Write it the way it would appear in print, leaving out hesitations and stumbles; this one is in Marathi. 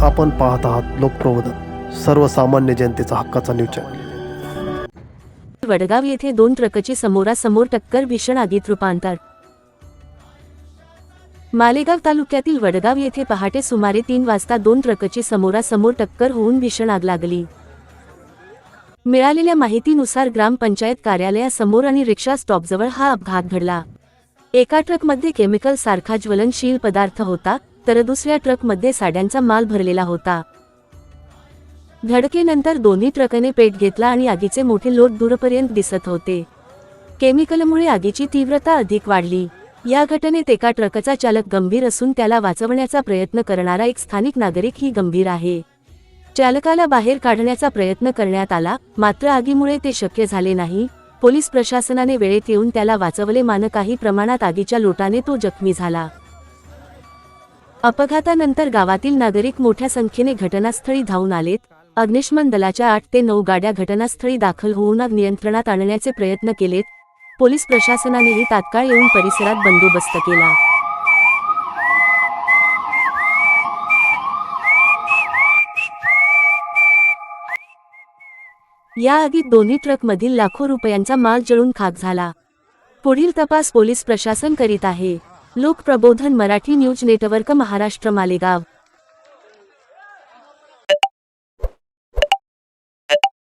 आपण पाहत आहात लोकप्रबोधन, सर्वसामान्य जनतेचा हक्काचा न्यूज चॅनल। वडगाव येथे 2 ट्रकची समोरासमोर टक्कर, भीषण आगीत रूपांतर। मालेगाव तालुक्यातील वडगाव येथे पहाटे सुमारे 3 वाजता 2 ट्रकची समोरासमोर टक्कर होऊन भीषण आग लागली। मिळालेल्या माहितीनुसार ग्रामपंचायत कार्यालयासमोर आणि रिक्षा स्टॉपजवळ हा अपघात घडला। एका ट्रकमध्ये केमिकल सारखा ज्वलनशील पदार्थ होता, तर दुसऱ्या ट्रकमध्ये साड्यांचा माल भरलेला होता। धडकेनंतर दोन्ही ट्रकने पेट घेतला आणि आगीचे मोठे लोट दूरपर्यंत दिसत होते। केमिकलमुळे आगीची तीव्रता अधिक वाढली। या घटनेत एका ट्रकचा चालक गंभीर असून त्याला वाचवण्याचा प्रयत्न करणारा एक स्थानिक नागरिक ही गंभीर आहे। चालकाला बाहेर काढण्याचा प्रयत्न करण्यात आला, मात्र आगीमुळे ते शक्य झाले नाही। पोलीस प्रशासनाने वेळेत येऊन त्याला वाचवले, मात्र काही प्रमाणात आगीच्या लोटाने तो जखमी झाला। अपघातानंतर गावातील नागरिक मोठ्या संख्येने घटनास्थळी धावून आलेत। अग्निशमन दलाच्या 8 ते 9 गाड्या घटनास्थळी दाखल होऊन आग नियंत्रणात आणण्याचे प्रयत्न केलेत। पोलीस प्रशासनानेही तात्काळ येऊन परिसरात बंदोबस्त केला। या आगीत दोन्ही ट्रकमधील लाखो रुपयांचा माल जळून खाक झाला। पुढील तपास पोलीस प्रशासन करीत आहे। लोकप्रबोधन मराठी न्यूज नेटवर्क, महाराष्ट्र, मालेगाव।